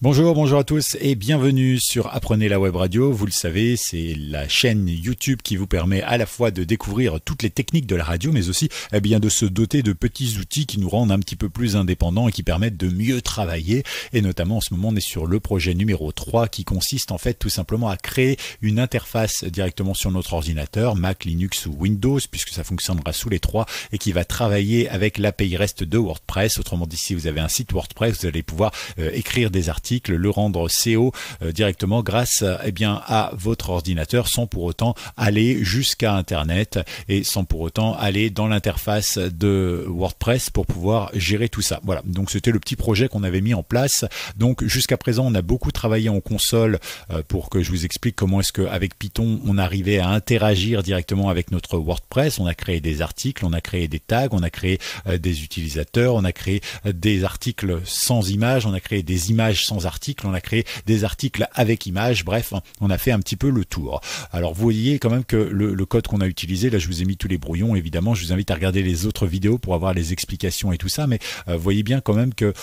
Bonjour à tous et bienvenue sur Apprenez la Web Radio. Vous le savez, c'est la chaîne YouTube qui vous permet à la fois de découvrir toutes les techniques de la radio, mais aussi de se doter de petits outils qui nous rendent un petit peu plus indépendants et qui permettent de mieux travailler. Et notamment en ce moment, on est sur le projet numéro 3 qui consiste en fait tout simplement à créer une interface directement sur notre ordinateur, Mac, Linux ou Windows, puisque ça fonctionnera sous les trois et qui va travailler avec l'API REST de WordPress. Autrement dit, si vous avez un site WordPress, vous allez pouvoir écrire des articles, le rendre SEO directement grâce à votre ordinateur sans pour autant aller jusqu'à Internet et sans pour autant aller dans l'interface de WordPress pour pouvoir gérer tout ça. Voilà, donc c'était le petit projet qu'on avait mis en place. Donc jusqu'à présent, on a beaucoup travaillé en console pour que je vous explique comment est-ce qu'avec Python, on arrivait à interagir directement avec notre WordPress. On a créé des articles, on a créé des tags, on a créé des utilisateurs, on a créé des articles sans images, on a créé des images sans articles, on a créé des articles avec images, bref, on a fait un petit peu le tour. Alors vous voyez quand même que le code qu'on a utilisé, là je vous ai mis tous les brouillons, évidemment, je vous invite à regarder les autres vidéos pour avoir les explications et tout ça, mais vous voyez bien quand même que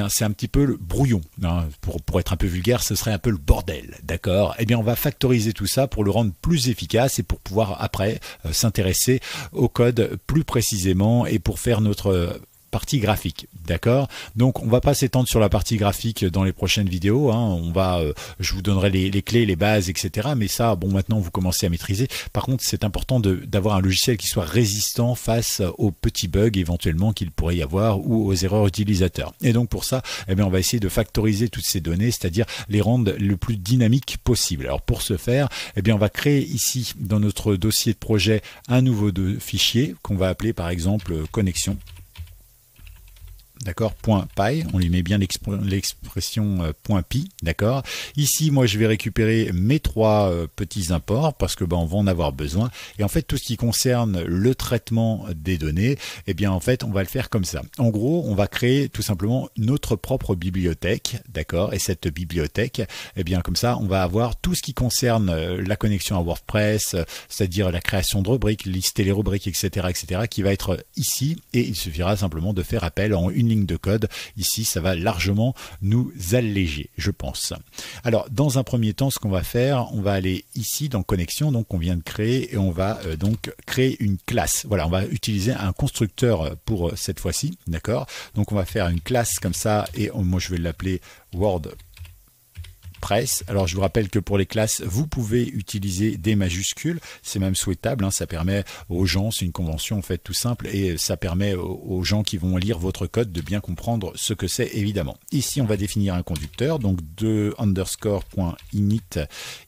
c'est un petit peu le brouillon, hein. Pour être un peu vulgaire, ce serait un peu le bordel, d'accord? Eh bien on va factoriser tout ça pour le rendre plus efficace et pour pouvoir après s'intéresser au code plus précisément et pour faire notre partie graphique, d'accord? Donc on va pas s'étendre sur la partie graphique dans les prochaines vidéos, hein. Je vous donnerai les clés, les bases, etc. Mais ça, bon, maintenant vous commencez à maîtriser. Par contre, c'est important d'avoir un logiciel qui soit résistant face aux petits bugs éventuellement qu'il pourrait y avoir ou aux erreurs utilisateurs. Et donc pour ça, on va essayer de factoriser toutes ces données, c'est-à-dire les rendre le plus dynamique possible. Alors pour ce faire, on va créer ici dans notre dossier de projet un nouveau fichier qu'on va appeler par exemple connexion. D'accord, .py, on lui met bien l'expression .py, d'accord. Ici, moi, je vais récupérer mes trois petits imports parce que on va en avoir besoin. Et en fait, tout ce qui concerne le traitement des données, en fait, on va le faire comme ça. En gros, on va créer tout simplement notre propre bibliothèque, d'accord. Et cette bibliothèque, comme ça, on va avoir tout ce qui concerne la connexion à WordPress, c'est-à-dire la création de rubriques, lister les rubriques, etc., qui va être ici. Et il suffira simplement de faire appel en une ligne de code. Ici, ça va largement nous alléger, je pense. Alors, dans un premier temps, ce qu'on va faire, on va aller ici dans connexion, donc on vient de créer, et on va donc créer une classe. Voilà, on va utiliser un constructeur pour cette fois-ci, d'accord? Donc, on va faire une classe comme ça, et moi, je vais l'appeler WordPress. Alors je vous rappelle que pour les classes, vous pouvez utiliser des majuscules, c'est même souhaitable, hein, ça permet aux gens, c'est une convention en fait tout simple, et ça permet aux gens qui vont lire votre code de bien comprendre ce que c'est évidemment. Ici on va définir un conducteur, donc de underscore.init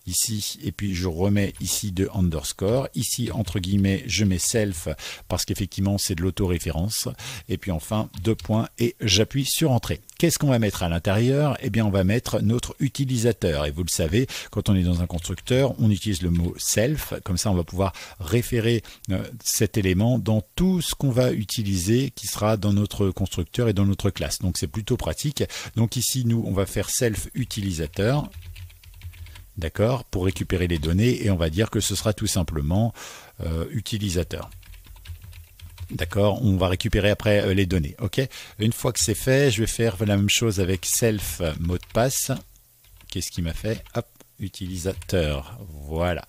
ici, et puis je remets ici de underscore, ici entre guillemets je mets self parce qu'effectivement c'est de l'autoréférence, et puis enfin deux points et j'appuie sur entrée. Qu'est-ce qu'on va mettre à l'intérieur? On va mettre notre utilisateur. Et vous le savez, quand on est dans un constructeur, on utilise le mot self. Comme ça, on va pouvoir référer cet élément dans tout ce qu'on va utiliser qui sera dans notre constructeur et dans notre classe. Donc, c'est plutôt pratique. Donc ici, nous, on va faire self utilisateur. D'accord, pour récupérer les données. Et on va dire que ce sera tout simplement utilisateur. D'accord, on va récupérer après les données. Ok. Une fois que c'est fait, je vais faire la même chose avec self mot de passe. Qu'est-ce qu'il m'a fait? Hop, utilisateur. Voilà.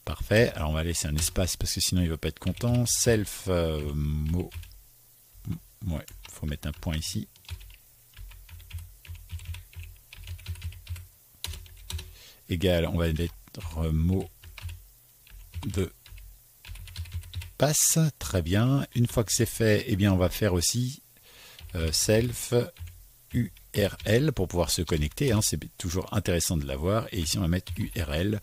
Parfait. Alors on va laisser un espace parce que sinon il ne va pas être content. Self mot. Ouais, faut mettre un point ici. Égal, on va mettre mot de passe. Très bien. Une fois que c'est fait, on va faire aussi self URL pour pouvoir se connecter, hein. C'est toujours intéressant de l'avoir. Et ici, on va mettre URL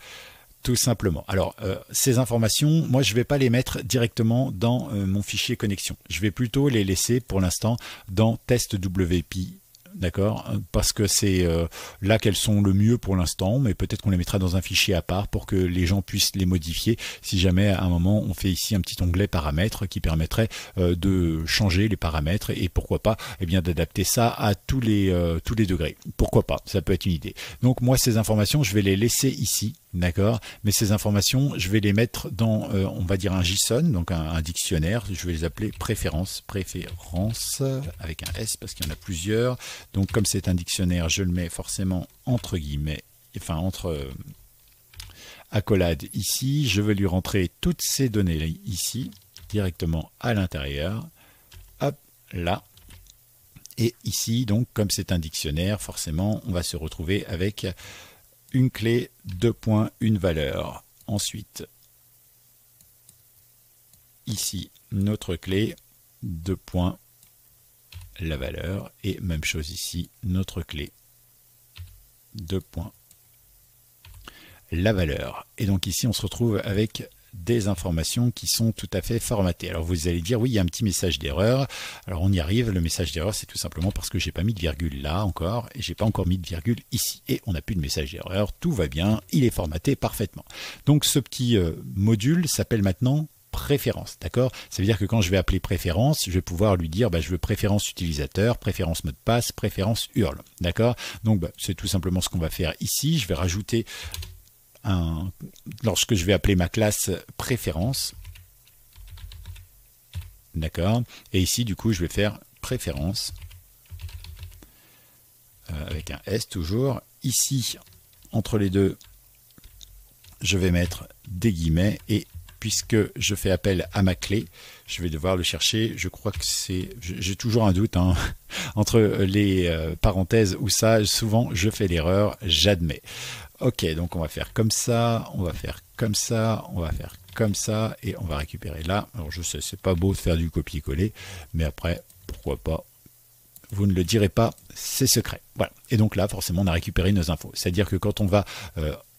tout simplement. Alors, ces informations, moi, je ne vais pas les mettre directement dans mon fichier connexion. Je vais plutôt les laisser pour l'instant dans test.wp. D'accord, parce que c'est là qu'elles sont le mieux pour l'instant, mais peut-être qu'on les mettra dans un fichier à part pour que les gens puissent les modifier si jamais à un moment on fait ici un petit onglet paramètres qui permettrait de changer les paramètres et pourquoi pas d'adapter ça à tous les degrés. Pourquoi pas, ça peut être une idée. Donc moi ces informations je vais les laisser ici, D'accord, mais ces informations, je vais les mettre dans, on va dire un JSON, donc un dictionnaire. Je vais les appeler préférences, avec un S parce qu'il y en a plusieurs. Donc comme c'est un dictionnaire, je le mets forcément entre guillemets, enfin entre accolades ici. Je vais lui rentrer toutes ces données ici, directement à l'intérieur. Hop, là. Et ici, donc comme c'est un dictionnaire, forcément, on va se retrouver avec une clé, 2 points, une valeur. Ensuite, ici, notre clé, 2 points, la valeur. Et même chose ici, notre clé, 2 points, la valeur. Et donc ici, on se retrouve avec des informations qui sont tout à fait formatées. Alors vous allez dire, oui, il y a un petit message d'erreur. Alors on y arrive, le message d'erreur, c'est tout simplement parce que j'ai pas mis de virgule là encore, et j'ai pas encore mis de virgule ici. Et on n'a plus de message d'erreur, tout va bien, il est formaté parfaitement. Donc ce petit module s'appelle maintenant préférence, d'accord? Ça veut dire que quand je vais appeler préférence, je vais pouvoir lui dire, je veux préférence utilisateur, préférence mot de passe, préférence URL, d'accord? Donc c'est tout simplement ce qu'on va faire ici. Je vais rajouter lorsque je vais appeler ma classe préférence, d'accord, et ici du coup je vais faire préférence avec un S toujours. Ici entre les deux je vais mettre des guillemets, et puisque je fais appel à ma clé, je vais devoir le chercher. Je crois que c'est, j'ai toujours un doute entre les parenthèses où ça, souvent je fais l'erreur, j'admets. Ok, donc on va faire comme ça, on va faire comme ça, on va faire comme ça, et on va récupérer là. Alors je sais, c'est pas beau de faire du copier-coller, mais après, pourquoi pas, vous ne le direz pas, c'est secret. Voilà, et donc là, forcément, on a récupéré nos infos. C'est-à-dire que quand on va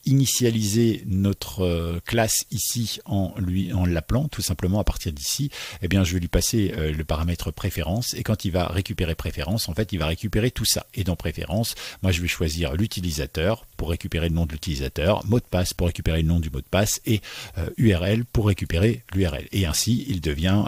initialiser notre classe ici en l'appelant tout simplement à partir d'ici, eh bien je vais lui passer le paramètre préférence, et quand il va récupérer préférence, en fait il va récupérer tout ça. Et dans préférence, moi je vais choisir l'utilisateur pour récupérer le nom de l'utilisateur, mot de passe pour récupérer le nom du mot de passe, et URL pour récupérer l'URL. Et ainsi il devient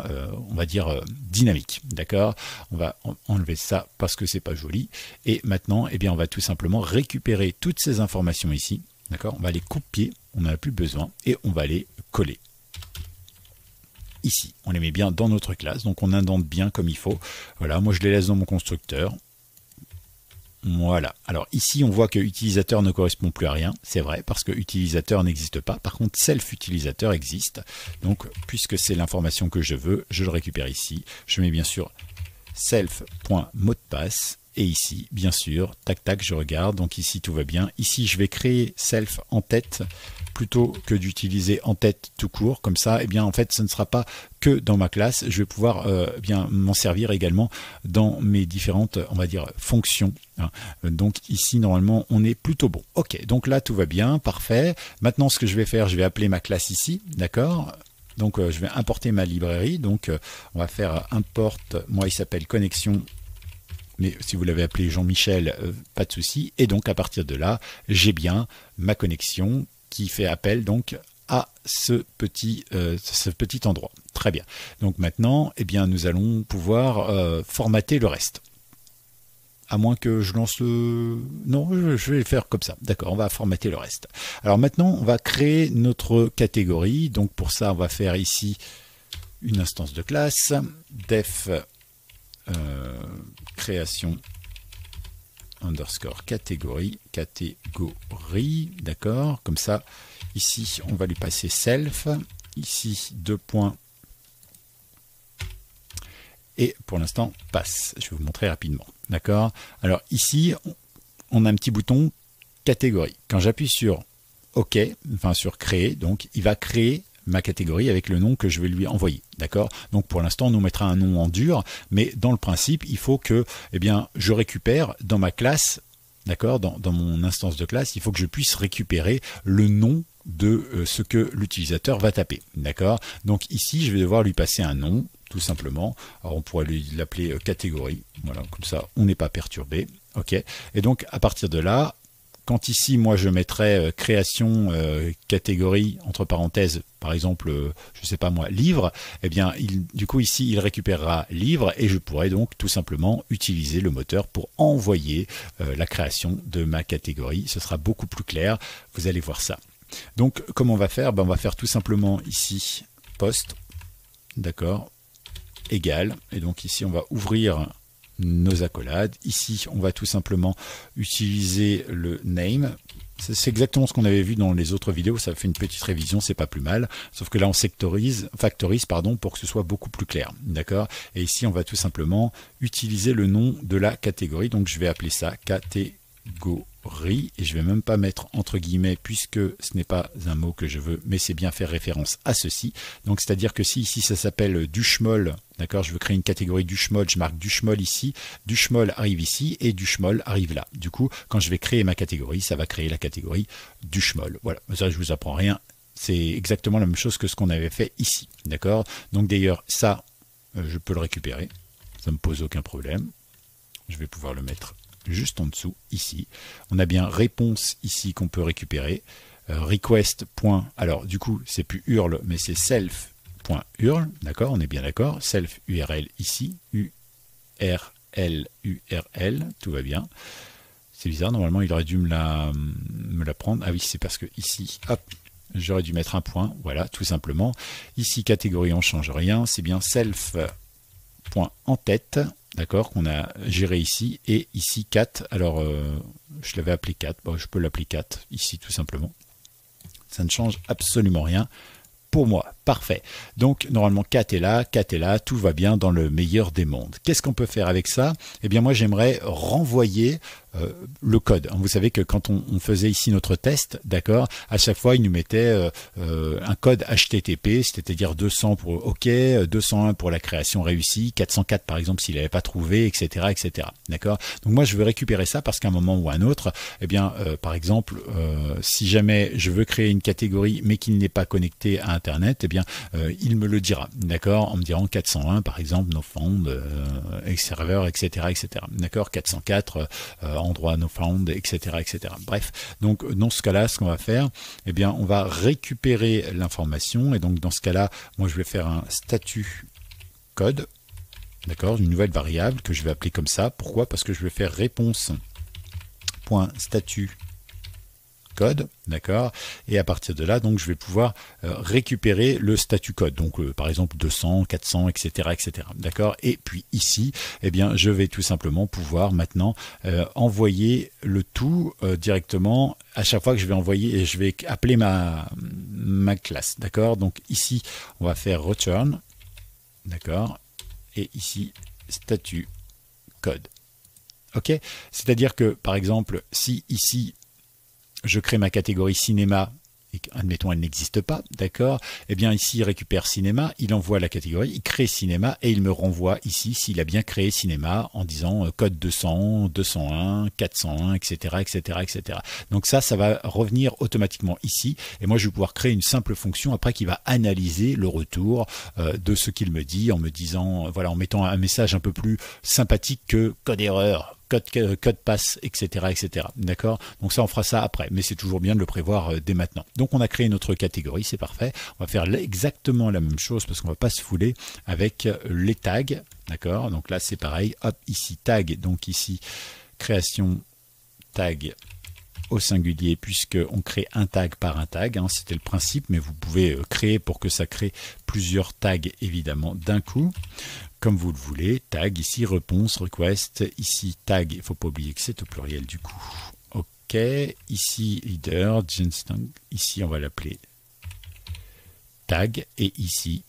on va dire dynamique. D'accord, on va enlever ça parce que c'est pas joli, et maintenant eh bien on va tout simplement récupérer toutes ces informations ici. D'accord, on va les copier, on n'en a plus besoin, et on va les coller. Ici, on les met bien dans notre classe, donc on indente bien comme il faut. Voilà, moi je les laisse dans mon constructeur. Voilà, alors ici on voit que utilisateur ne correspond plus à rien, c'est vrai, parce que utilisateur n'existe pas. Par contre, self utilisateur existe. Donc, puisque c'est l'information que je veux, je le récupère ici. Je mets bien sûr self.mot de passe. Et ici, bien sûr, tac tac, je regarde. Donc ici, tout va bien. Ici, je vais créer self en tête plutôt que d'utiliser en tête tout court. Comme ça, eh bien, en fait, ce ne sera pas que dans ma classe. Je vais pouvoir bien m'en servir également dans mes différentes, on va dire, fonctions. Donc ici, normalement, on est plutôt bon. Ok, donc là, tout va bien, parfait. Maintenant, ce que je vais faire, je vais appeler ma classe ici, d'accord ? Donc, je vais importer ma librairie. Donc, on va faire import. Moi, il s'appelle connexion. Mais si vous l'avez appelé Jean-Michel, pas de souci. Et donc, à partir de là, j'ai bien ma connexion qui fait appel donc à ce petit endroit. Très bien. Donc maintenant, eh bien, nous allons pouvoir formater le reste. À moins que je lance le... Non, je vais le faire comme ça. D'accord, on va formater le reste. Alors maintenant, on va créer notre catégorie. Donc pour ça, on va faire ici une instance de classe. Def création underscore catégorie, d'accord, comme ça, ici on va lui passer self, ici 2 points, et pour l'instant passe. Je vais vous montrer rapidement, d'accord. Alors ici on a un petit bouton catégorie. Quand j'appuie sur OK, enfin sur créer, donc il va créer ma catégorie avec le nom que je vais lui envoyer, d'accord. Donc pour l'instant on nous mettra un nom en dur, mais dans le principe il faut que je récupère dans ma classe, d'accord, dans mon instance de classe, il faut que je puisse récupérer le nom de ce que l'utilisateur va taper, d'accord. Donc ici je vais devoir lui passer un nom tout simplement. Alors on pourrait l'appeler catégorie, voilà, comme ça on n'est pas perturbé, ok. Et donc à partir de là, quand ici, moi, je mettrais création catégorie, entre parenthèses, par exemple, je ne sais pas moi, livre, eh bien, du coup, ici, il récupérera livre, et je pourrais donc tout simplement utiliser le moteur pour envoyer la création de ma catégorie. Ce sera beaucoup plus clair, vous allez voir ça. Donc, comment on va faire? On va faire tout simplement ici, post, d'accord, égal. Et donc ici, on va ouvrir nos accolades. Ici, on va tout simplement utiliser le name. C'est exactement ce qu'on avait vu dans les autres vidéos. Ça fait une petite révision, c'est pas plus mal. Sauf que là, on factorise, pardon, pour que ce soit beaucoup plus clair, d'accord. Et ici, on va tout simplement utiliser le nom de la catégorie. Donc, je vais appeler ça catégorie. Et je vais même pas mettre entre guillemets puisque ce n'est pas un mot que je veux, mais c'est bien faire référence à ceci. Donc c'est à dire que si ici ça s'appelle du schmoll, d'accord, je veux créer une catégorie du schmoll, je marque du schmoll ici, du schmoll arrive ici et du schmoll arrive là. Du coup, quand je vais créer ma catégorie, ça va créer la catégorie du schmoll. Voilà, ça je vous apprends rien, c'est exactement la même chose que ce qu'on avait fait ici, d'accord. Donc d'ailleurs ça, je peux le récupérer, ça me pose aucun problème. Je vais pouvoir le mettre juste en dessous, ici. On a bien réponse ici qu'on peut récupérer. Request. Alors, du coup, c'est plus URL, mais c'est self.url. D'accord, on est bien d'accord. Self URL ici. URL, tout va bien. C'est bizarre, normalement, il aurait dû me la prendre. Ah oui, c'est parce que ici, hop, j'aurais dû mettre un point. Voilà, tout simplement. Ici, catégorie, on ne change rien. C'est bien self.entête. D'accord, qu'on a géré ici, et ici 4, alors je l'avais appelé 4, bon, je peux l'appeler 4, ici tout simplement. Ça ne change absolument rien pour moi, parfait. Donc normalement 4 est là, tout va bien dans le meilleur des mondes. Qu'est-ce qu'on peut faire avec ça? Eh bien moi j'aimerais renvoyer le code. Vous savez que quand on faisait ici notre test, d'accord, à chaque fois il nous mettait un code HTTP, c'est-à-dire 200 pour OK, 201 pour la création réussie, 404 par exemple s'il n'avait pas trouvé, etc., etc. D'accord. Donc moi je veux récupérer ça parce qu'à un moment ou à un autre, eh bien par exemple, si jamais je veux créer une catégorie mais qu'il n'est pas connecté à Internet, eh bien il me le dira, d'accord, en me disant 401 par exemple, no found, serveur, etc., etc. D'accord, 404 endroit no found, etc., etc. Bref, donc dans ce cas-là, ce qu'on va faire, eh bien, on va récupérer l'information et donc dans ce cas-là, moi je vais faire un statut code, d'accord, une nouvelle variable que je vais appeler comme ça. Pourquoi? Parce que je vais faire réponse.statut code, d'accord, et à partir de là, donc je vais pouvoir récupérer le statut code, donc par exemple 200, 400, etc., etc., d'accord. Et puis ici, eh bien, je vais tout simplement pouvoir maintenant envoyer le tout directement à chaque fois que je vais envoyer, et je vais appeler ma classe, d'accord. Donc ici, on va faire return, d'accord, et ici statut code, ok. C'est-à-dire que par exemple, si ici je crée ma catégorie cinéma et admettons elle n'existe pas, d'accord, eh bien ici il récupère cinéma, il envoie la catégorie, il crée cinéma et il me renvoie ici s'il a bien créé cinéma en disant code 200, 201, 401, etc., etc., etc. Donc ça va revenir automatiquement ici et moi je vais pouvoir créer une simple fonction après qui va analyser le retour de ce qu'il me dit en me disant, voilà, en mettant un message un peu plus sympathique que code erreur, code passe, etc., etc. D'accord. Donc ça, on fera ça après, mais c'est toujours bien de le prévoir dès maintenant. Donc on a créé notre catégorie, c'est parfait. On va faire exactement la même chose parce qu'on va pas se fouler avec les tags, d'accord. Donc là, c'est pareil. Hop, ici tag. Donc ici création tag au singulier puisque on crée un tag par un tag. Hein, c'était le principe, mais vous pouvez créer pour que ça crée plusieurs tags évidemment d'un coup. Comme vous le voulez, tag, ici réponse, request, ici tag, il ne faut pas oublier que c'est au pluriel du coup. Ok, ici leader, Jenstone, ici on va l'appeler tag, et ici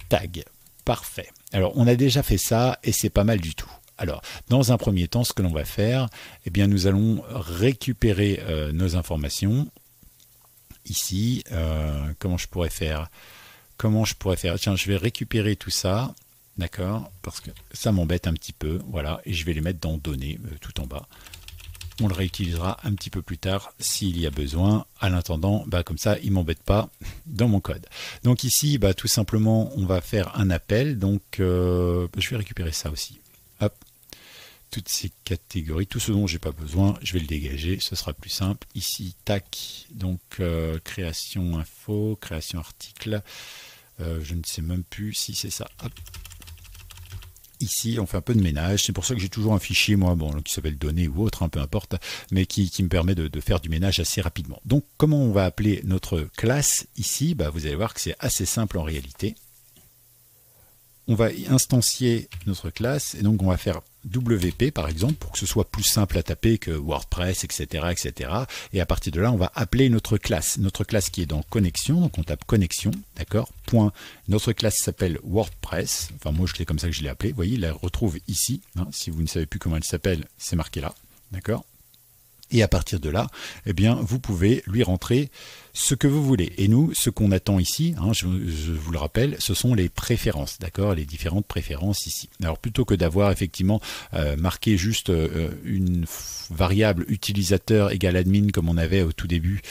tag. Parfait. Alors on a déjà fait ça et c'est pas mal du tout. Alors, dans un premier temps, ce que l'on va faire, eh bien, nous allons récupérer nos informations. Ici, comment je pourrais faire? Tiens, je vais récupérer tout ça, d'accord, parce que ça m'embête un petit peu, voilà, et je vais les mettre dans données tout en bas. On le réutilisera un petit peu plus tard s'il y a besoin. À l'attendant, comme ça, il ne m'embête pas dans mon code. Donc ici, tout simplement, on va faire un appel. Donc, je vais récupérer ça aussi. Hop, toutes ces catégories, tout ce dont j'ai pas besoin, je vais le dégager. Ce sera plus simple. Ici, tac. Donc, création info, création article. Je ne sais même plus si c'est ça. Hop. Ici, on fait un peu de ménage. C'est pour ça que j'ai toujours un fichier, moi, bon, qui s'appelle données ou autre, hein, peu importe, mais qui me permet de faire du ménage assez rapidement. Donc, comment on va appeler notre classe ici? Bah, vous allez voir que c'est assez simple en réalité. On va instancier notre classe et donc on va faire WP par exemple pour que ce soit plus simple à taper que WordPress, etc., etc. Et à partir de là, on va appeler notre classe qui est dans connexion. Donc on tape connexion, d'accord. Point. Notre classe s'appelle WordPress. Enfin moi, c'est comme ça que je l'ai appelé. Vous voyez, il la retrouve ici. Hein. Si vous ne savez plus comment elle s'appelle, c'est marqué là, d'accord. Et à partir de là, eh bien, vous pouvez lui rentrer ce que vous voulez. Et nous, ce qu'on attend ici, hein, je vous le rappelle, ce sont les préférences, d'accord, les différentes préférences ici. Alors plutôt que d'avoir effectivement marqué juste une variable utilisateur égale admin comme on avait au tout début,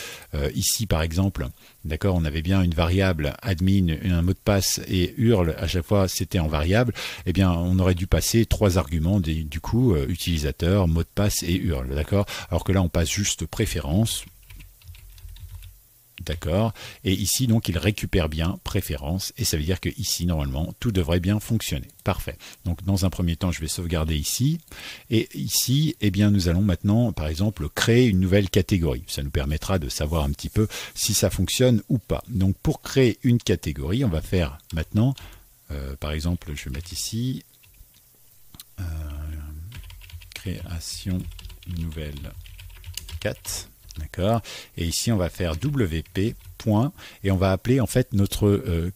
ici par exemple, d'accord, on avait bien une variable admin, un mot de passe et URL, à chaque fois c'était en variable, eh bien on aurait dû passer 3 arguments, du coup, utilisateur, mot de passe et URL, d'accord. Alors que là on passe juste préférence. D'accord. Et ici, donc, il récupère bien préférence. Et ça veut dire que ici, normalement, tout devrait bien fonctionner. Parfait. Donc, dans un premier temps, je vais sauvegarder ici. Et ici, eh bien, nous allons maintenant, par exemple, créer une nouvelle catégorie. Ça nous permettra de savoir un petit peu si ça fonctionne ou pas. Donc, pour créer une catégorie, on va faire maintenant, par exemple, je vais mettre ici, création nouvelle 4. D'accord. Et ici, on va faire WP, point, et on va appeler en fait notre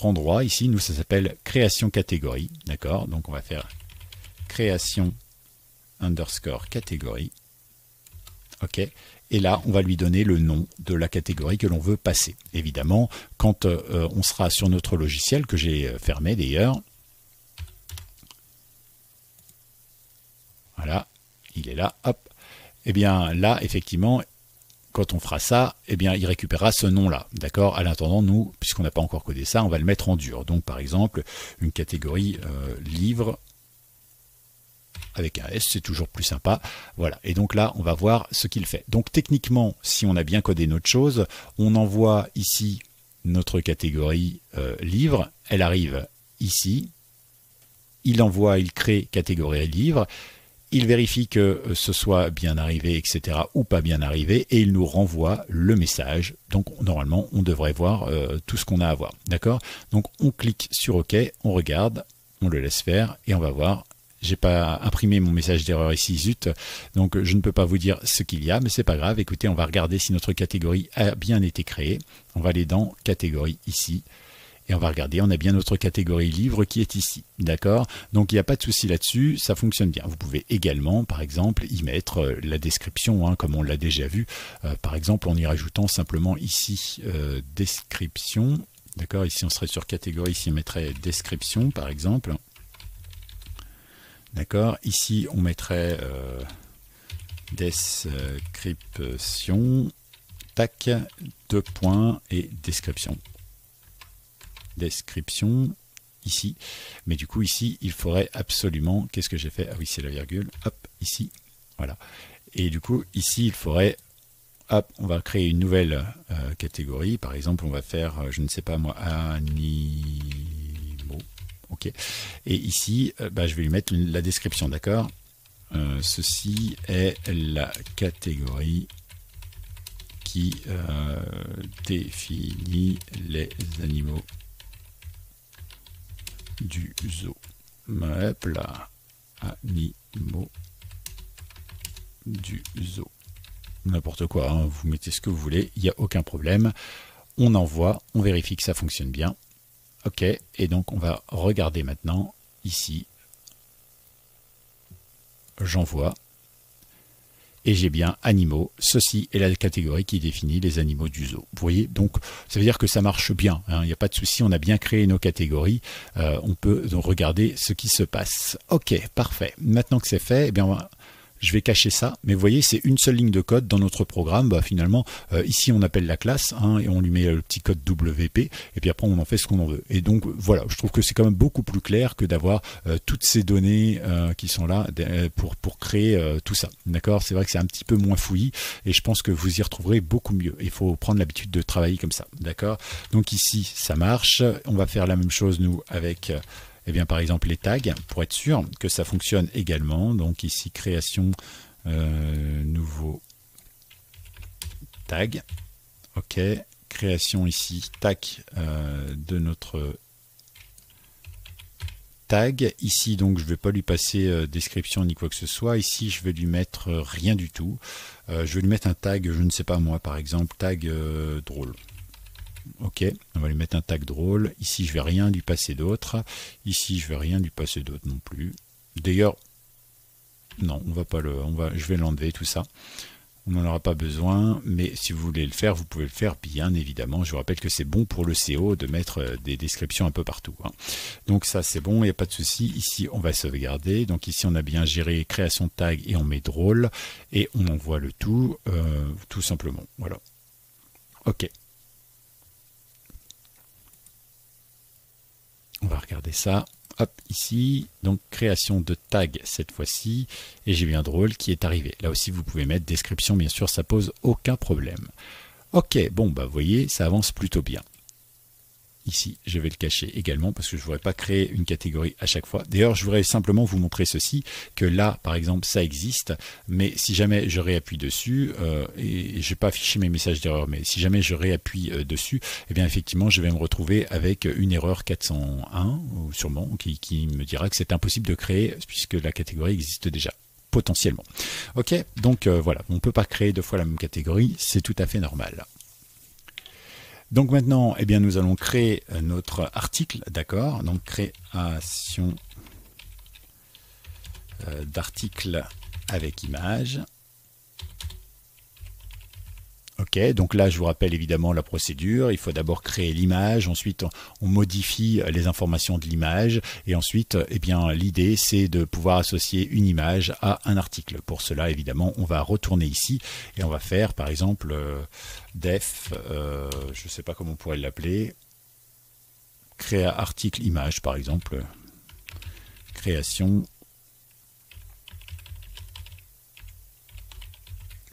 endroit. Ici, nous, ça s'appelle création catégorie. D'accord. Donc, on va faire création underscore catégorie. OK. Et là, on va lui donner le nom de la catégorie que l'on veut passer. Évidemment, quand on sera sur notre logiciel, que j'ai fermé d'ailleurs. Voilà. Il est là. Hop. Eh bien là, effectivement, quand on fera ça, eh bien il récupérera ce nom-là. D'accord. À l'attendant, nous, puisqu'on n'a pas encore codé ça, on va le mettre en dur. Donc par exemple, une catégorie livre avec un S, c'est toujours plus sympa. Voilà. Et donc là, on va voir ce qu'il fait. Donc techniquement, si on a bien codé notre chose, on envoie ici notre catégorie livre. Elle arrive ici. Il envoie, il crée catégorie livre. Il vérifie que ce soit bien arrivé, etc. ou pas bien arrivé, et il nous renvoie le message. Donc normalement, on devrait voir tout ce qu'on a à voir. D'accord. Donc on clique sur OK, on regarde, on le laisse faire, et on va voir. J'ai pas imprimé mon message d'erreur ici, zut. Donc je ne peux pas vous dire ce qu'il y a, mais c'est pas grave. Écoutez, on va regarder si notre catégorie a bien été créée. On va aller dans catégorie ici. Et on va regarder, on a bien notre catégorie livre qui est ici. D'accord. Donc il n'y a pas de souci là-dessus, ça fonctionne bien. Vous pouvez également, par exemple, y mettre la description, hein, comme on l'a déjà vu. Par exemple, en y rajoutant simplement ici description. D'accord. Ici, on serait sur catégorie, ici, on mettrait description, par exemple. D'accord. Ici, on mettrait description, tac, 2 points et description. Description ici, mais du coup ici il faudrait absolument, qu'est-ce que j'ai fait, ah oui c'est la virgule, hop ici, voilà, et du coup ici il faudrait, hop, on va créer une nouvelle catégorie, par exemple on va faire, je ne sais pas moi, animaux, ok, et ici je vais lui mettre la description, d'accord, ceci est la catégorie qui définit les animaux du zoo. Hop là, animaux du zoo. N'importe quoi, hein, vous mettez ce que vous voulez, il n'y a aucun problème. On envoie, on vérifie que ça fonctionne bien. OK, et donc on va regarder maintenant ici. J'envoie. Et j'ai bien animaux. Ceci est la catégorie qui définit les animaux du zoo. Vous voyez, donc ça veut dire que ça marche bien. Il n'y a pas de souci, on a bien créé nos catégories. On peut donc regarder ce qui se passe. OK, parfait. Maintenant que c'est fait, eh bien, je vais cacher ça. Mais vous voyez, c'est une seule ligne de code dans notre programme. Finalement, ici, on appelle la classe et on lui met le petit code WP. Et puis après, on en fait ce qu'on en veut. Et donc, voilà, je trouve que c'est quand même beaucoup plus clair que d'avoir toutes ces données qui sont là pour créer tout ça. D'accord. C'est vrai que c'est un petit peu moins fouillis. Et je pense que vous y retrouverez beaucoup mieux. Il faut prendre l'habitude de travailler comme ça. D'accord. Donc ici, ça marche. On va faire la même chose, nous, avec eh bien par exemple les tags, pour être sûr que ça fonctionne également. Donc ici création nouveau tag, ok, création ici tac de notre tag. Ici donc je ne vais pas lui passer description ni quoi que ce soit. Ici je vais lui mettre rien du tout. Je vais lui mettre un tag, je ne sais pas moi, par exemple tag drôle. Ok, on va lui mettre un tag drôle. Ici je vais rien lui passer d'autre. Ici je vais rien lui passer d'autre non plus. D'ailleurs non, on va pas le, je vais l'enlever tout ça. On n'en aura pas besoin, mais si vous voulez le faire, vous pouvez le faire bien évidemment. Je vous rappelle que c'est bon pour le SEO de mettre des descriptions un peu partout, hein. Donc ça c'est bon, il n'y a pas de souci. Ici on va sauvegarder. Donc ici on a bien géré création de tag et on met drôle et on envoie le tout simplement. Voilà. Ok. On va regarder ça. Hop, ici, donc création de tag cette fois-ci, et j'ai bien drôle qui est arrivé. Là aussi, vous pouvez mettre description, bien sûr, ça pose aucun problème. Ok, bon, bah, vous voyez, ça avance plutôt bien. Ici, je vais le cacher également parce que je ne voudrais pas créer une catégorie à chaque fois. D'ailleurs, je voudrais simplement vous montrer ceci, que là, par exemple, ça existe, mais si jamais je réappuie dessus, et je vais pas afficher mes messages d'erreur, mais si jamais je réappuie dessus, eh bien effectivement, je vais me retrouver avec une erreur 401, sûrement, qui me dira que c'est impossible de créer puisque la catégorie existe déjà. Potentiellement. Ok, donc voilà, on ne peut pas créer deux fois la même catégorie, c'est tout à fait normal. Donc maintenant, eh bien, nous allons créer notre article, d'accord? Donc création d'article avec image. Ok, donc là je vous rappelle évidemment la procédure. Il faut d'abord créer l'image, ensuite on modifie les informations de l'image et ensuite eh bien l'idée c'est de pouvoir associer une image à un article. Pour cela évidemment on va retourner ici et on va faire par exemple def, je ne sais pas comment on pourrait l'appeler, créer article image par exemple, création.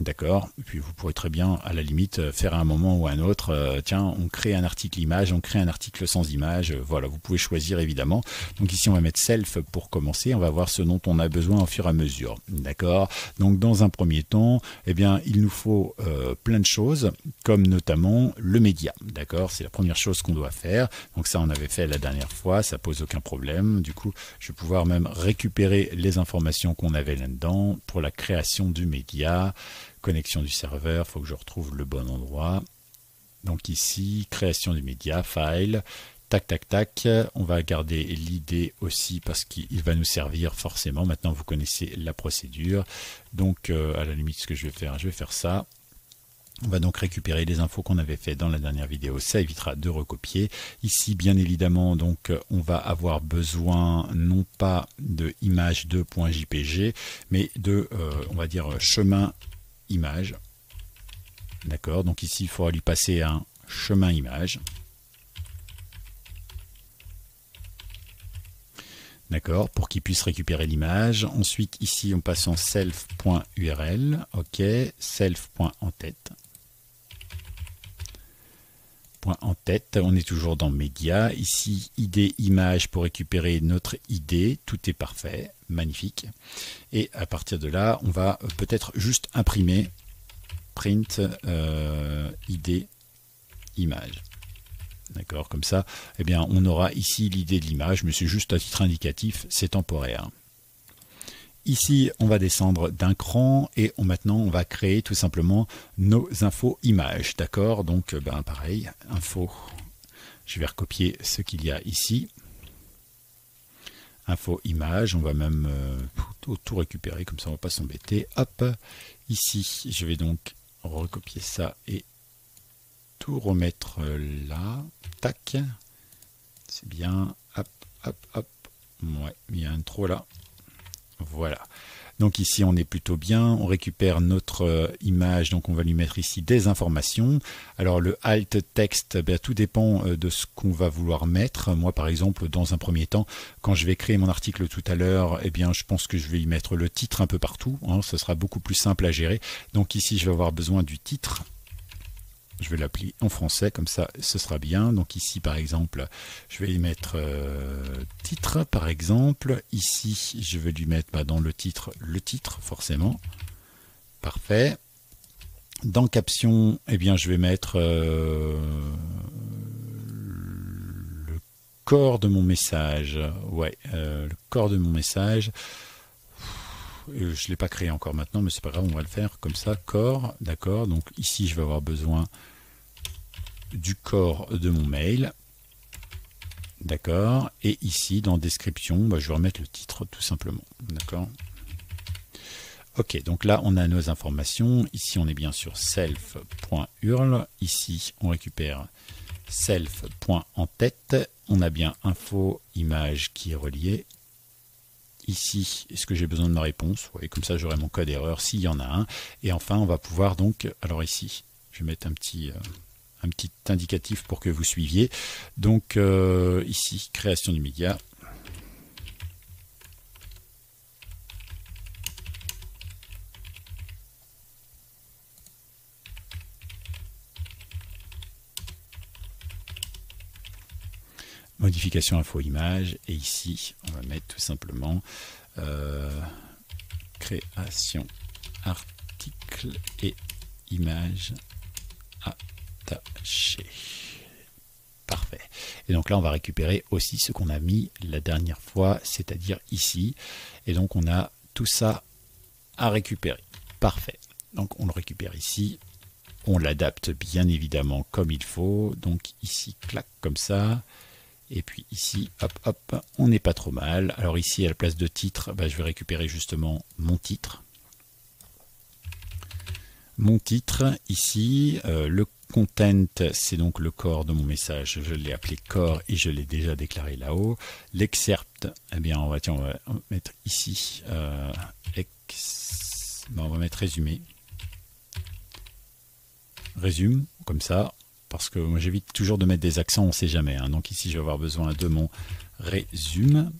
D'accord, et puis vous pourrez très bien à la limite faire à un moment ou à un autre, tiens on crée un article image, on crée un article sans image, voilà, vous pouvez choisir évidemment. Donc ici on va mettre self pour commencer, on va voir ce dont on a besoin au fur et à mesure, d'accord. Donc dans un premier temps, eh bien il nous faut plein de choses, comme notamment le média, d'accord, c'est la première chose qu'on doit faire. Donc ça on avait fait la dernière fois, ça pose aucun problème, du coup je vais pouvoir même récupérer les informations qu'on avait là-dedans pour la création du média. Connexion du serveur, il faut que je retrouve le bon endroit. Donc ici, création du média, file, tac, tac, tac. On va garder l'idée aussi parce qu'il va nous servir forcément. Maintenant, vous connaissez la procédure. Donc, à la limite, ce que je vais faire ça. On va donc récupérer les infos qu'on avait fait dans la dernière vidéo. Ça évitera de recopier. Ici, bien évidemment, donc, on va avoir besoin non pas de image2.jpg, mais de, on va dire, chemin image. D'accord, donc ici il faudra lui passer un chemin image. D'accord, pour qu'il puisse récupérer l'image. Ensuite ici on passe en self.url. Ok, self.entête. En tête, on est toujours dans média. Ici, ID image pour récupérer notre ID. Tout est parfait, magnifique. Et à partir de là, on va peut-être juste imprimer print ID image. D'accord, comme ça, eh bien, on aura ici l'idée de l'image, mais c'est juste à titre indicatif, c'est temporaire. Ici, on va descendre d'un cran et maintenant, on va créer tout simplement nos infos images. D'accord, donc ben, pareil, info, je vais recopier ce qu'il y a ici. Info image, on va même tout récupérer, comme ça on ne va pas s'embêter. Hop, ici, je vais donc recopier ça et tout remettre là. Tac, c'est bien. Hop, hop, hop. Ouais, il y a un trop là. Voilà, donc ici on est plutôt bien, on récupère notre image, donc on va lui mettre ici des informations. Alors le alt texte, ben, tout dépend de ce qu'on va vouloir mettre. Moi par exemple, dans un premier temps, quand je vais créer mon article tout à l'heure, eh bien je pense que je vais y mettre le titre un peu partout, hein, ce sera beaucoup plus simple à gérer. Donc ici je vais avoir besoin du titre. Je vais l'appeler en français, comme ça ce sera bien. Donc ici par exemple, je vais y mettre titre par exemple. Ici je vais lui mettre dans le titre forcément. Parfait. Dans caption, eh bien je vais mettre le corps de mon message. Ouais, le corps de mon message. Je ne l'ai pas créé encore maintenant, mais c'est pas grave, on va le faire comme ça, corps, d'accord. Donc ici, je vais avoir besoin du corps de mon mail, d'accord. Et ici, dans description, je vais remettre le titre tout simplement, d'accord. Ok, donc là, on a nos informations. Ici, on est bien sur self.url. Ici, on récupère self.entête. On a bien info, image qui est reliée. Ici, est-ce que j'ai besoin de ma réponse? Oui, comme ça j'aurai mon code erreur s'il y en a un. Et enfin, on va pouvoir donc, alors ici, je vais mettre un petit indicatif pour que vous suiviez. Donc ici, création du média. Modification info image. Et ici, on va mettre tout simplement création article et image attachée. Parfait. Et donc là, on va récupérer aussi ce qu'on a mis la dernière fois, c'est-à-dire ici. Et donc, on a tout ça à récupérer. Parfait. Donc, on le récupère ici. On l'adapte bien évidemment comme il faut. Donc ici, clac, comme ça. Et puis ici, hop, hop, on n'est pas trop mal. Alors ici, à la place de titre, je vais récupérer justement mon titre. Mon titre, ici, le content, c'est donc le corps de mon message. Je l'ai appelé corps et je l'ai déjà déclaré là-haut. L'excerpt, eh bien, on va mettre ici, on va mettre résumé. Résume, comme ça. Parce que moi j'évite toujours de mettre des accents, on ne sait jamais. Hein. Donc ici je vais avoir besoin de mon résume.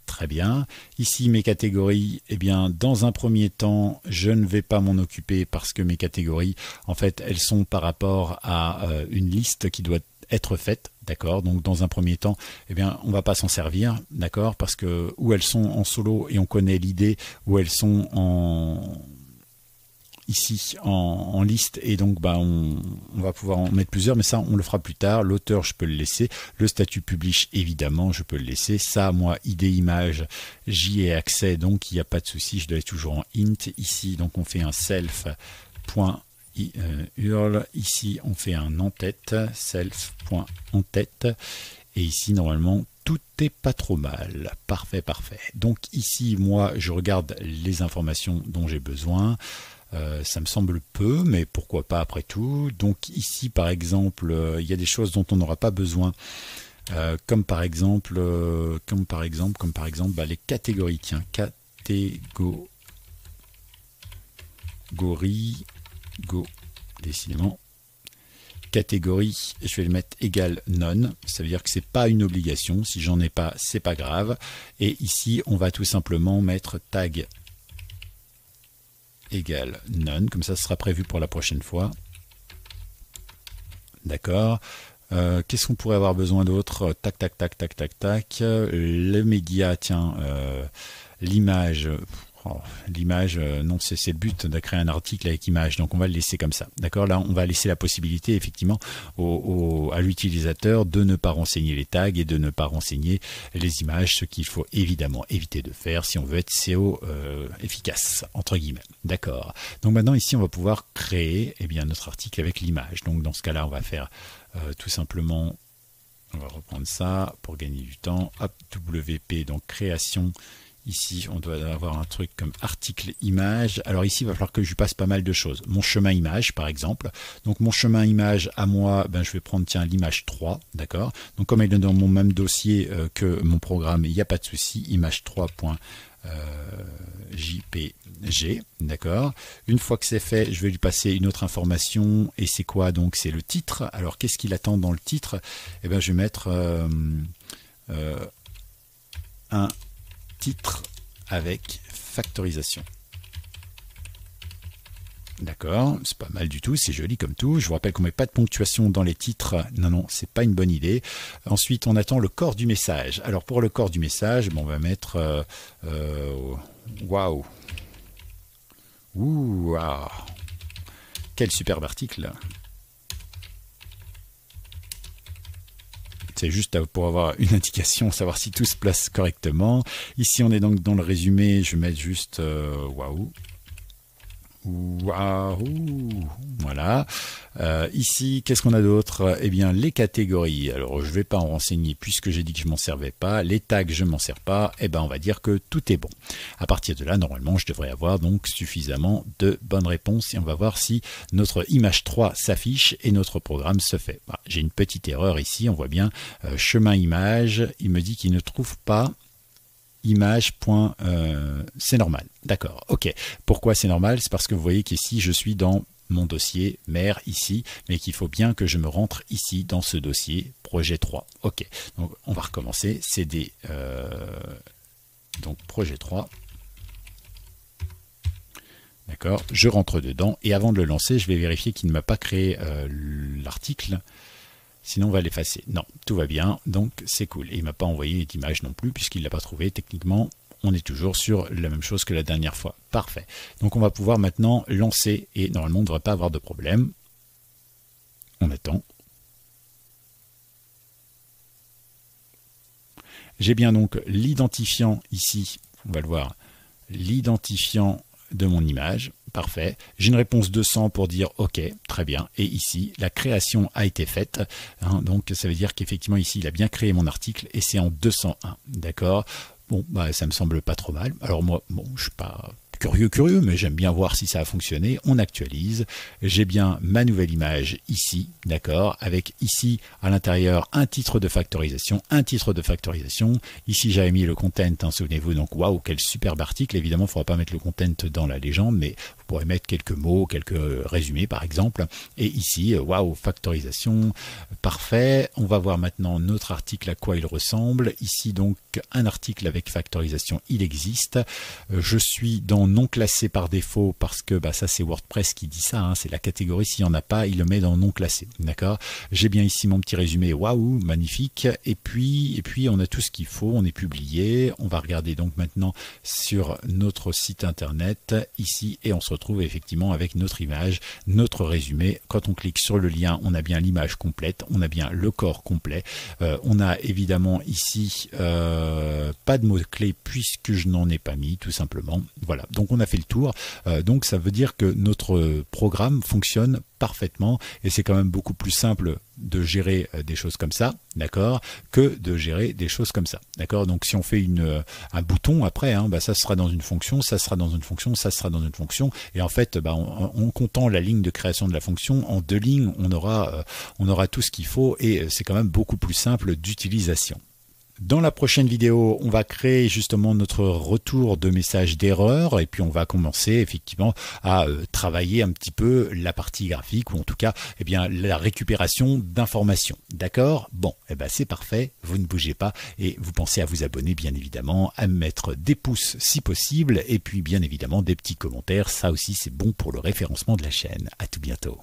Très bien. Ici mes catégories, eh bien dans un premier temps, je ne vais pas m'en occuper parce que mes catégories, en fait, elles sont par rapport à une liste qui doit être faite. D'accord. Donc dans un premier temps, eh bien on va pas s'en servir, d'accord, parce que où elles sont en solo et on connaît l'idée, où elles sont ici en liste et donc on va pouvoir en mettre plusieurs, mais ça on le fera plus tard. L'auteur je peux le laisser, le statut publish évidemment je peux le laisser, ça moi ID image j'y ai accès donc il n'y a pas de souci, je dois être toujours en int. Ici donc on fait un self.url, ici on fait un en-tête, self.en-tête, et ici normalement tout est pas trop mal. Parfait, parfait. Donc ici moi je regarde les informations dont j'ai besoin. Ça me semble peu, mais pourquoi pas après tout. Donc ici, par exemple, il y a des choses dont on n'aura pas besoin, comme par exemple, les catégories. Tiens, décidément. Catégorie, je vais le mettre égal none. Ça veut dire que c'est pas une obligation. Si j'en ai pas, c'est pas grave. Et ici, on va tout simplement mettre tag égale none, comme ça ce sera prévu pour la prochaine fois. D'accord. Qu'est-ce qu'on pourrait avoir besoin d'autre? Tac, tac, tac, tac, tac, tac. Le média, tiens, l'image. L'image, non, c'est le but de créer un article avec image, donc on va le laisser comme ça. D'accord. Là, on va laisser la possibilité, effectivement, à l'utilisateur de ne pas renseigner les tags et de ne pas renseigner les images, ce qu'il faut évidemment éviter de faire si on veut être SEO efficace, entre guillemets. D'accord. Donc maintenant, ici, on va pouvoir créer notre article avec l'image. Donc dans ce cas-là, on va faire tout simplement, on va reprendre ça pour gagner du temps. Hop, WP, donc création. Ici, on doit avoir un truc comme article image. Alors ici, il va falloir que je lui passe pas mal de choses. Mon chemin image, par exemple. Donc mon chemin image, à moi, je vais prendre, tiens, l'image 3, d'accord. Donc comme elle est dans mon même dossier que mon programme, il n'y a pas de souci. Image 3.jpg, d'accord. Une fois que c'est fait, je vais lui passer une autre information. Et c'est quoi donc? C'est le titre. Alors qu'est-ce qu'il attend dans le titre? Eh bien, je vais mettre un titre avec factorisation. D'accord, c'est pas mal du tout, c'est joli comme tout. Je vous rappelle qu'on met pas de ponctuation dans les titres. Non, non, c'est pas une bonne idée. Ensuite, on attend le corps du message. Alors pour le corps du message, bon, on va mettre waouh. Ouh, waouh. Quel superbe article. C'est juste pour avoir une indication, savoir si tout se place correctement. Ici, on est donc dans le résumé. Je vais mettre juste waouh. Waouh, voilà. Ici, qu'est-ce qu'on a d'autre? Eh bien, les catégories. Alors, je ne vais pas en renseigner puisque j'ai dit que je m'en servais pas. Les tags, je m'en sers pas. Eh ben, on va dire que tout est bon. À partir de là, normalement, je devrais avoir donc suffisamment de bonnes réponses et on va voir si notre image 3 s'affiche et notre programme se fait. Bah, j'ai une petite erreur ici. On voit bien chemin image. Il me dit qu'il ne trouve pas image. C'est normal. D'accord. Ok. Pourquoi c'est normal? C'est parce que vous voyez qu'ici, je suis dans mon dossier mère ici, mais qu'il faut bien que je me rentre ici dans ce dossier projet 3. Ok. Donc, on va recommencer. CD, donc projet 3. D'accord. Je rentre dedans et avant de le lancer, je vais vérifier qu'il ne m'a pas créé l'article. Sinon, on va l'effacer. Non, tout va bien, donc c'est cool. Et il ne m'a pas envoyé d'image non plus, puisqu'il ne l'a pas trouvé. Techniquement, on est toujours sur la même chose que la dernière fois. Parfait. Donc, on va pouvoir maintenant lancer, et normalement, on ne devrait pas avoir de problème. On attend. J'ai bien donc l'identifiant ici, on va le voir, l'identifiant de mon image. Parfait. J'ai une réponse 200 pour dire OK, très bien. Et ici, la création a été faite. Hein, donc, ça veut dire qu'effectivement, ici, il a bien créé mon article et c'est en 201. D'accord. Bon, bah, ça me semble pas trop mal. Alors moi, bon, je suis pas curieux, mais j'aime bien voir si ça a fonctionné. On actualise. J'ai bien ma nouvelle image ici, d'accord, avec ici à l'intérieur un titre de factorisation, Ici, j'avais mis le content, hein, souvenez-vous. Donc, waouh, quel superbe article. Évidemment, il ne faudra pas mettre le content dans la légende, mais vous pourrez mettre quelques mots, quelques résumés, par exemple. Et ici, waouh, factorisation, parfait. On va voir maintenant notre article, à quoi il ressemble. Ici, donc, un article avec factorisation, il existe. Je suis dans non classé par défaut parce que bah, ça c'est WordPress qui dit ça, hein, c'est la catégorie, s'il n'y en a pas, il le met dans non classé. D'accord. J'ai bien ici mon petit résumé, waouh, magnifique. Et puis on a tout ce qu'il faut, on est publié. On va regarder donc maintenant sur notre site internet ici et on se retrouve effectivement avec notre image, notre résumé. Quand on clique sur le lien, on a bien l'image complète, on a bien le corps complet. On a évidemment ici pas de mots-clés puisque je n'en ai pas mis, tout simplement. Voilà, donc on a fait le tour. Donc ça veut dire que notre programme fonctionne parfaitement et c'est quand même beaucoup plus simple de gérer des choses comme ça, d'accord, que de gérer des choses comme ça, d'accord. Donc si on fait un bouton après, hein, bah, ça sera dans une fonction, ça sera dans une fonction, ça sera dans une fonction, et en fait, bah, en comptant la ligne de création de la fonction, en 2 lignes, on aura tout ce qu'il faut et c'est quand même beaucoup plus simple d'utilisation. Dans la prochaine vidéo, on va créer justement notre retour de message d'erreur et puis on va commencer effectivement à travailler un petit peu la partie graphique ou en tout cas eh bien, la récupération d'informations. D'accord? Bon, eh ben, c'est parfait, vous ne bougez pas et vous pensez à vous abonner bien évidemment, à mettre des pouces si possible et puis bien évidemment des petits commentaires. Ça aussi c'est bon pour le référencement de la chaîne. À tout bientôt.